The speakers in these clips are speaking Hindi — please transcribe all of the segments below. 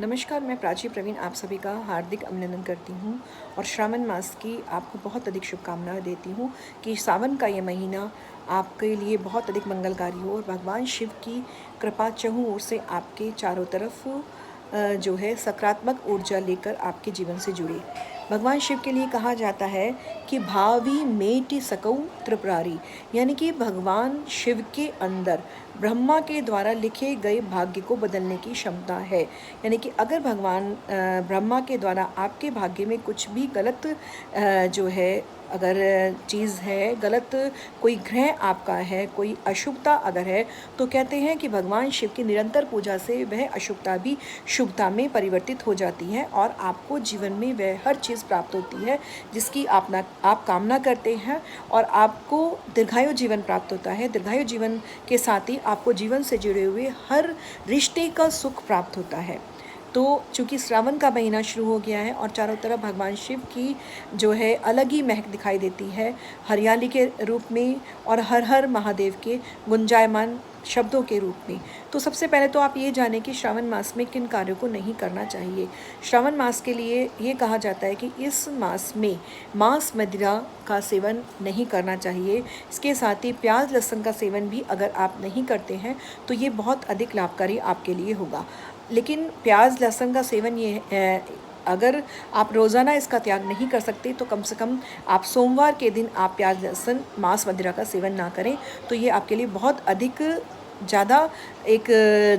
नमस्कार, मैं प्राची प्रवीण आप सभी का हार्दिक अभिनंदन करती हूँ और श्रावण मास की आपको बहुत अधिक शुभकामनाएं देती हूँ कि सावन का ये महीना आपके लिए बहुत अधिक मंगलकारी हो और भगवान शिव की कृपा चहुँ ओर से आपके चारों तरफ जो है सकारात्मक ऊर्जा लेकर आपके जीवन से जुड़े। भगवान शिव के लिए कहा जाता है कि भावी मेटि सकौ त्रिपुरारी, यानी कि भगवान शिव के अंदर ब्रह्मा के द्वारा लिखे गए भाग्य को बदलने की क्षमता है। यानी कि अगर भगवान ब्रह्मा के द्वारा आपके भाग्य में कुछ भी गलत जो है अगर चीज़ है, गलत कोई ग्रह आपका है, कोई अशुभता अगर है, तो कहते हैं कि भगवान शिव की निरंतर पूजा से वह अशुभता भी शुभता में परिवर्तित हो जाती है और आपको जीवन में वह हर चीज़ प्राप्त होती है जिसकी आप कामना करते हैं और आपको दीर्घायु जीवन प्राप्त होता है। दीर्घायु जीवन के साथ ही आपको जीवन से जुड़े हुए हर रिश्ते का सुख प्राप्त होता है। तो चूँकि श्रावण का महीना शुरू हो गया है और चारों तरफ भगवान शिव की जो है अलग ही महक दिखाई देती है, हरियाली के रूप में और हर हर महादेव के गुंजायमान शब्दों के रूप में। तो सबसे पहले तो आप ये जानें कि श्रावण मास में किन कार्यों को नहीं करना चाहिए। श्रावण मास के लिए ये कहा जाता है कि इस मास में मांस मदिरा का सेवन नहीं करना चाहिए। इसके साथ ही प्याज लहसुन का सेवन भी अगर आप नहीं करते हैं तो ये बहुत अधिक लाभकारी आपके लिए होगा। लेकिन प्याज लहसुन का सेवन अगर आप रोज़ाना इसका त्याग नहीं कर सकते तो कम से कम आप सोमवार के दिन आप प्याज लहसुन मांस मदिरा का सेवन ना करें, तो ये आपके लिए बहुत अधिक ज़्यादा एक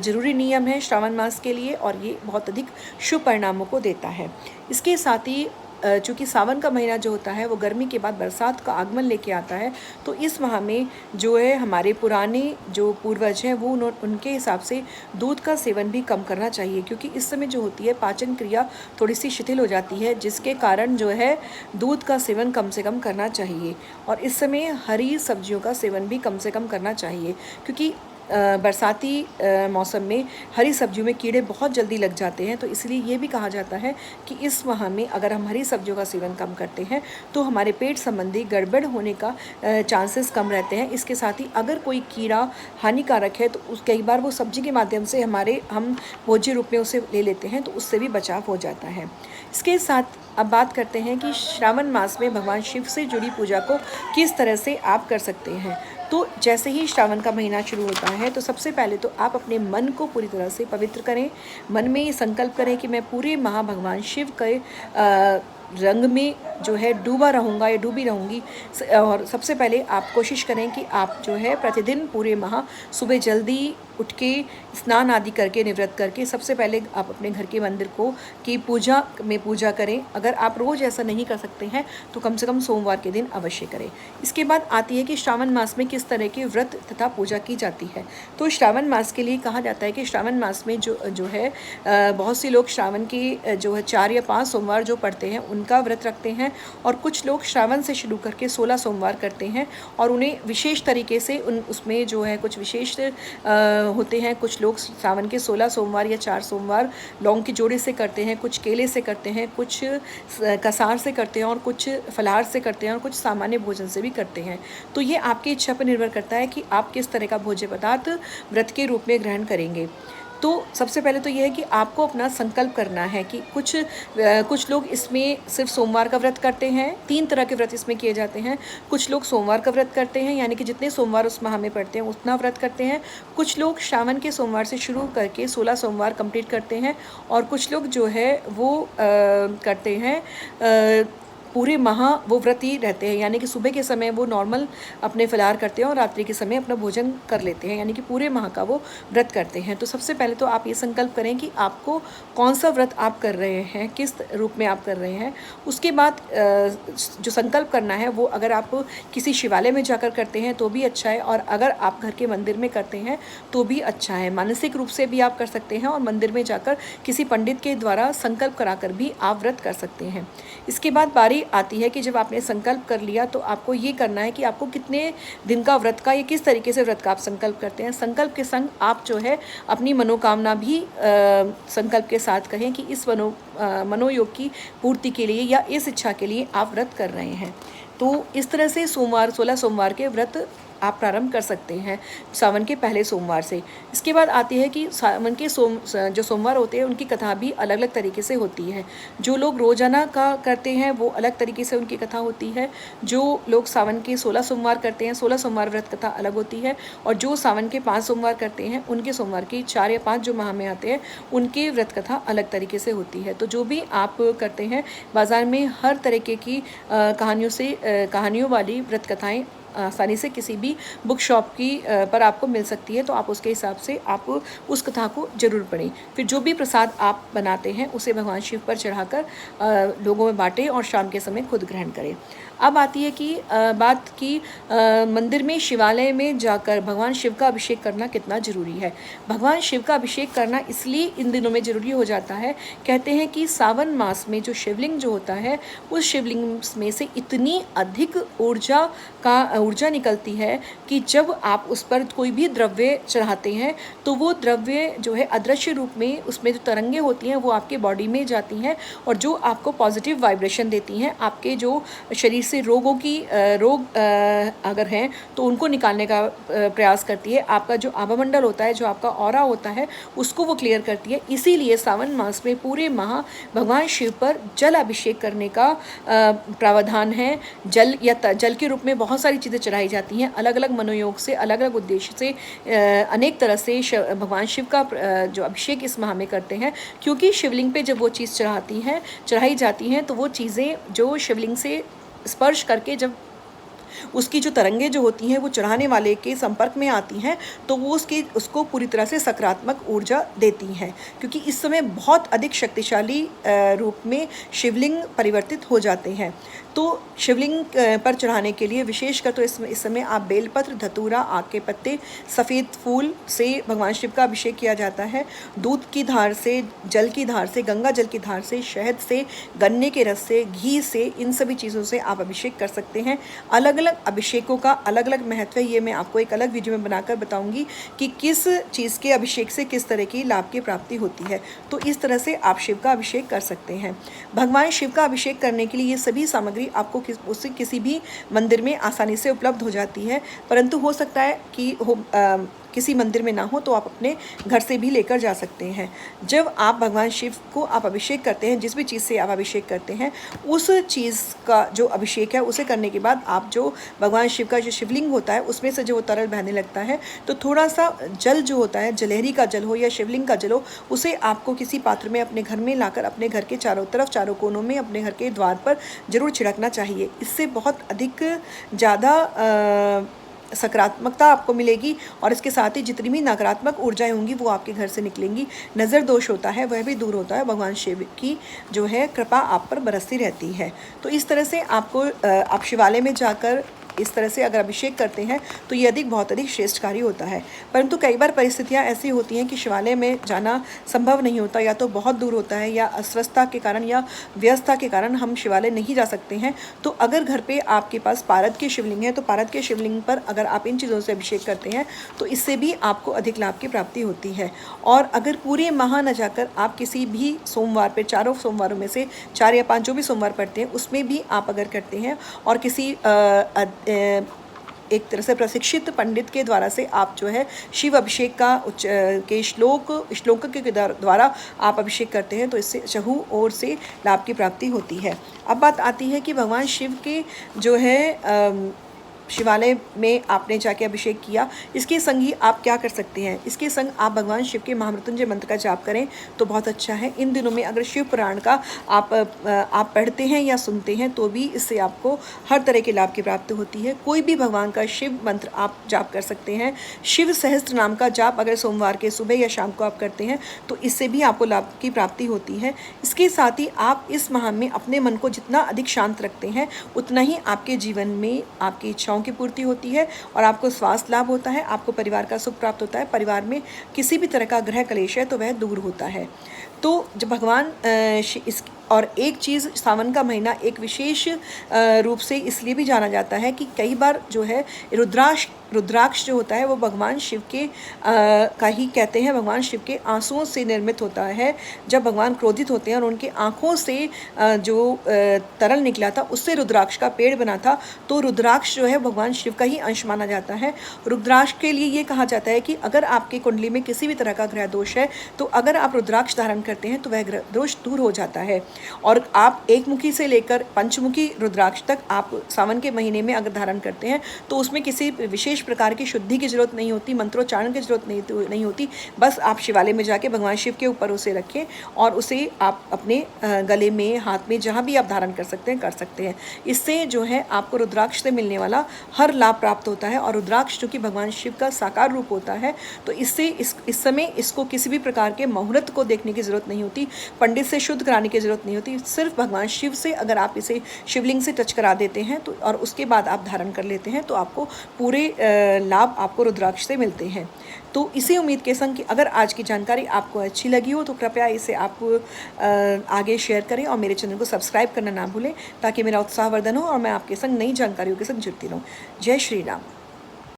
ज़रूरी नियम है श्रावण मास के लिए और ये बहुत अधिक शुभ परिणामों को देता है। इसके साथ ही चूँकि सावन का महीना जो होता है वो गर्मी के बाद बरसात का आगमन लेके आता है, तो इस माह में जो है हमारे पुराने जो पूर्वज हैं वो उनके हिसाब से दूध का सेवन भी कम करना चाहिए, क्योंकि इस समय जो होती है पाचन क्रिया थोड़ी सी शिथिल हो जाती है, जिसके कारण जो है दूध का सेवन कम से कम करना चाहिए। और इस समय हरी सब्जियों का सेवन भी कम से कम करना चाहिए, क्योंकि बरसाती मौसम में हरी सब्जियों में कीड़े बहुत जल्दी लग जाते हैं। तो इसलिए ये भी कहा जाता है कि इस माह में अगर हम हरी सब्जियों का सेवन कम करते हैं तो हमारे पेट संबंधी गड़बड़ होने का चांसेस कम रहते हैं। इसके साथ ही अगर कोई कीड़ा हानिकारक है तो कई बार वो सब्जी के माध्यम से हम भोज्य रूप में उसे ले लेते हैं, तो उससे भी बचाव हो जाता है। इसके साथ अब बात करते हैं कि श्रावण मास में भगवान शिव से जुड़ी पूजा को किस तरह से आप कर सकते हैं। तो जैसे ही श्रावण का महीना शुरू होता है तो सबसे पहले तो आप अपने मन को पूरी तरह से पवित्र करें। मन में ये संकल्प करें कि मैं पूरे माह भगवान शिव के रंग में जो है डूबा रहूँगा या डूबी रहूँगी। और सबसे पहले आप कोशिश करें कि आप जो है प्रतिदिन पूरे माह सुबह जल्दी उठ के स्नान आदि करके निवृत्त करके सबसे पहले आप अपने घर के मंदिर की पूजा करें। अगर आप रोज़ ऐसा नहीं कर सकते हैं तो कम से कम सोमवार के दिन अवश्य करें। इसके बाद आती है कि श्रावण मास में किस तरह के व्रत तथा पूजा की जाती है। तो श्रावण मास के लिए कहा जाता है कि श्रावण मास में जो है बहुत से लोग श्रावण के जो है 4 या 5 सोमवार जो पड़ते हैं उनका व्रत रखते हैं, और कुछ लोग श्रावण से शुरू करके 16 सोमवार करते हैं और उन्हें विशेष तरीके से उसमें जो है कुछ विशेष होते हैं। कुछ लोग सावन के 16 सोमवार या 4 सोमवार लौंग के जोड़े से करते हैं, कुछ केले से करते हैं, कुछ कसार से करते हैं और कुछ फलाहार से करते हैं और कुछ सामान्य भोजन से भी करते हैं। तो ये आपकी इच्छा पर निर्भर करता है कि आप किस तरह का भोज्य पदार्थ व्रत के रूप में ग्रहण करेंगे। तो सबसे पहले तो यह है कि आपको अपना संकल्प करना है कि कुछ लोग इसमें सिर्फ सोमवार का व्रत करते हैं। 3 तरह के व्रत इसमें किए जाते हैं। कुछ लोग सोमवार का व्रत करते हैं, यानी कि जितने सोमवार उस माह में पड़ते हैं उतना व्रत करते हैं। कुछ लोग श्रावण के सोमवार से शुरू करके 16 सोमवार कंप्लीट करते हैं और कुछ लोग जो है वो करते हैं पूरे माह वो व्रत ही रहते हैं, यानी कि सुबह के समय वो नॉर्मल अपने फलाहार करते हैं और रात्रि के समय अपना भोजन कर लेते हैं, यानी कि पूरे माह का वो व्रत करते हैं। तो सबसे पहले तो आप ये संकल्प करें कि आपको कौन सा व्रत आप कर रहे हैं, किस रूप में आप कर रहे हैं। उसके बाद जो संकल्प करना है वो अगर आप किसी शिवालय में जाकर करते हैं तो भी अच्छा है, और अगर आप घर के मंदिर में करते हैं तो भी अच्छा है। मानसिक रूप से भी आप कर सकते हैं और मंदिर में जाकर किसी पंडित के द्वारा संकल्प कराकर भी आप व्रत कर सकते हैं। इसके बाद बारी आती है कि जब आपने संकल्प कर लिया तो आपको ये करना है कि आपको कितने दिन का व्रत का या किस तरीके से व्रत का आप संकल्प करते हैं। संकल्प के संग आप जो है अपनी मनोकामना भी संकल्प के साथ कहें कि इस मनोयोग की पूर्ति के लिए या इस इच्छा के लिए आप व्रत कर रहे हैं। तो इस तरह से 16 सोमवार के व्रत आप प्रारंभ कर सकते हैं सावन के पहले सोमवार से। इसके बाद आती है कि सावन के जो सोमवार होते हैं उनकी कथा भी अलग अलग तरीके से होती है। जो लोग रोजाना का करते हैं वो अलग तरीके से उनकी कथा होती है। जो लोग सावन के 16 सोमवार करते हैं, 16 सोमवार व्रत कथा अलग होती है। और जो सावन के 5 सोमवार करते हैं उनके सोमवार की 4 या 5 जो माह में आते हैं उनकी व्रत कथा अलग तरीके से होती है। तो जो भी आप करते हैं, बाज़ार में हर तरीके की कहानियों वाली व्रत कथाएँ आसानी से किसी भी बुक शॉप की पर आपको मिल सकती है। तो आप उसके हिसाब से आप उस कथा को जरूर पढ़ें। फिर जो भी प्रसाद आप बनाते हैं उसे भगवान शिव पर चढ़ाकर लोगों में बांटें और शाम के समय खुद ग्रहण करें। अब आती है कि बात की मंदिर में, शिवालय में जाकर भगवान शिव का अभिषेक करना कितना ज़रूरी है। भगवान शिव का अभिषेक करना इसलिए इन दिनों में ज़रूरी हो जाता है। कहते हैं कि सावन मास में जो शिवलिंग जो होता है उस शिवलिंग में से इतनी अधिक ऊर्जा निकलती है कि जब आप उस पर कोई भी द्रव्य चढ़ाते हैं तो वो द्रव्य जो है अदृश्य रूप में, उसमें जो तरंगे होती हैं वो आपके बॉडी में जाती हैं और जो आपको पॉजिटिव वाइब्रेशन देती हैं। आपके जो शरीर से रोग अगर हैं तो उनको निकालने का प्रयास करती है। आपका जो आभामंडल होता है, जो आपका ऑरा होता है, उसको वो क्लियर करती है। इसीलिए सावन मास में पूरे माह भगवान शिव पर जल अभिषेक करने का प्रावधान है। जल के रूप में बहुत सारी चीज़ें चढ़ाई जाती हैं, अलग अलग मनोयोग से, अलग अलग उद्देश्य से, अनेक तरह से भगवान शिव का जो अभिषेक इस माह में करते हैं। क्योंकि शिवलिंग पे जब वो चीज़ चढ़ाई जाती हैं तो वो चीज़ें जो शिवलिंग से स्पर्श करके जब उसकी जो तरंगे जो होती हैं वो चढ़ाने वाले के संपर्क में आती हैं तो वो उसको पूरी तरह से सकारात्मक ऊर्जा देती हैं। क्योंकि इस समय बहुत अधिक शक्तिशाली रूप में शिवलिंग परिवर्तित हो जाते हैं। तो शिवलिंग पर चढ़ाने के लिए विशेषकर तो इस समय आप बेलपत्र, धतूरा, आक के पत्ते, सफ़ेद फूल से भगवान शिव का अभिषेक किया जाता है। दूध की धार से, जल की धार से, गंगा जल की धार से, शहद से, गन्ने के रस से, घी से, इन सभी चीज़ों से आप अभिषेक कर सकते हैं। अलग अलग अभिषेकों का अलग अलग महत्व है। ये मैं आपको एक अलग वीडियो में बनाकर बताऊंगी कि किस चीज़ के अभिषेक से किस तरह की लाभ की प्राप्ति होती है। तो इस तरह से आप शिव का अभिषेक कर सकते हैं। भगवान शिव का अभिषेक करने के लिए ये सभी सामग्री आपको किसी भी मंदिर में आसानी से उपलब्ध हो जाती है। परंतु हो सकता है कि किसी मंदिर में ना हो तो आप अपने घर से भी लेकर जा सकते हैं। जब आप भगवान शिव को आप अभिषेक करते हैं, जिस भी चीज़ से आप अभिषेक करते हैं, उस चीज़ का जो अभिषेक है उसे करने के बाद आप जो भगवान शिव का जो शिवलिंग होता है उसमें से जो तरल बहने लगता है तो थोड़ा सा जल जो होता है, जलहरी का जल हो या शिवलिंग का जल हो, उसे आपको किसी पात्र में अपने घर में लाकर अपने घर के चारों तरफ, चारों कोनों में, अपने घर के द्वार पर जरूर छिड़कना चाहिए। इससे बहुत अधिक ज़्यादा सकारात्मकता आपको मिलेगी और इसके साथ ही जितनी भी नकारात्मक ऊर्जाएं होंगी वो आपके घर से निकलेंगी। नज़र दोष होता है वह भी दूर होता है। भगवान शिव की जो है कृपा आप पर बरसती रहती है। तो इस तरह से आप शिवालय में जाकर इस तरह से अगर अभिषेक करते हैं तो ये बहुत अधिक श्रेष्ठकारी होता है। परंतु कई बार परिस्थितियाँ ऐसी होती हैं कि शिवालय में जाना संभव नहीं होता, या तो बहुत दूर होता है या अस्वस्थता के कारण या व्यस्तता के कारण हम शिवालय नहीं जा सकते हैं। तो अगर घर पे आपके पास पारद की शिवलिंग है तो पारद के शिवलिंग पर अगर आप इन चीज़ों से अभिषेक करते हैं तो इससे भी आपको अधिक लाभ की प्राप्ति होती है। और अगर पूरे माह न जाकर आप किसी भी सोमवार पर, चारों सोमवारों में से 4 या 5 जो भी सोमवार पड़ते हैं उसमें भी आप अगर करते हैं और किसी एक तरह से प्रशिक्षित पंडित के द्वारा से आप जो है शिव अभिषेक के श्लोक के द्वारा आप अभिषेक करते हैं तो इससे चहु ओर से लाभ की प्राप्ति होती है। अब बात आती है कि भगवान शिव के जो है शिवालय में आपने जाके अभिषेक किया, इसके संग ही आप क्या कर सकते हैं, इसके संग आप भगवान शिव के महामृत्युंजय मंत्र का जाप करें तो बहुत अच्छा है। इन दिनों में अगर शिव पुराण का आप पढ़ते हैं या सुनते हैं तो भी इससे आपको हर तरह के लाभ की प्राप्ति होती है। कोई भी भगवान का शिव मंत्र आप जाप कर सकते हैं। शिव सहस्त्र नाम का जाप अगर सोमवार के सुबह या शाम को आप करते हैं तो इससे भी आपको लाभ की प्राप्ति होती है। इसके साथ ही आप इस माह में अपने मन को जितना अधिक शांत रखते हैं उतना ही आपके जीवन में आपकी इच्छाओं की पूर्ति होती है और आपको स्वास्थ्य लाभ होता है, आपको परिवार का सुख प्राप्त होता है। परिवार में किसी भी तरह का ग्रह कलेश है तो वह दूर होता है। तो जब भगवान और एक चीज़, सावन का महीना एक विशेष रूप से इसलिए भी जाना जाता है कि कई बार जो है रुद्राक्ष रुद्राक्ष जो होता है वो भगवान शिव के का ही कहते हैं, भगवान शिव के आंसुओं से निर्मित होता है। जब भगवान क्रोधित होते हैं और उनके आँखों से जो तरल निकला था उससे रुद्राक्ष का पेड़ बना था, तो रुद्राक्ष जो है भगवान शिव का ही अंश माना जाता है। रुद्राक्ष के लिए ये कहा जाता है कि अगर आपके कुंडली में किसी भी तरह का ग्रह दोष है तो अगर आप रुद्राक्ष धारण करते हैं तो वह ग्रह दोष दूर हो जाता है। और आप एकमुखी से लेकर पंचमुखी रुद्राक्ष तक आप सावन के महीने में अगर धारण करते हैं तो उसमें किसी विशेष प्रकार की शुद्धि की जरूरत नहीं होती, मंत्रोच्चारण की जरूरत नहीं होती। बस आप शिवालय में जाके भगवान शिव के ऊपर उसे रखें और उसे आप अपने गले में, हाथ में, जहाँ भी आप धारण कर सकते हैं। इससे जो है आपको रुद्राक्ष से मिलने वाला हर लाभ प्राप्त होता है। और रुद्राक्ष जो कि भगवान शिव का साकार रूप होता है, तो इससे इस समय इसको किसी भी प्रकार के मुहूर्त को देखने की ज़रूरत नहीं होती, पंडित से शुद्ध कराने की ज़रूरत नहीं होती। सिर्फ भगवान शिव से अगर आप इसे शिवलिंग से टच करा देते हैं तो और उसके बाद आप धारण कर लेते हैं तो आपको पूरे लाभ आपको रुद्राक्ष से मिलते हैं। तो इसी उम्मीद के संग कि अगर आज की जानकारी आपको अच्छी लगी हो तो कृपया इसे आप आगे शेयर करें और मेरे चैनल को सब्सक्राइब करना ना भूलें, ताकि मेरा उत्साहवर्धन हो और मैं आपके संग नई जानकारियों के संग जुड़ती रहूं। जय श्री राम।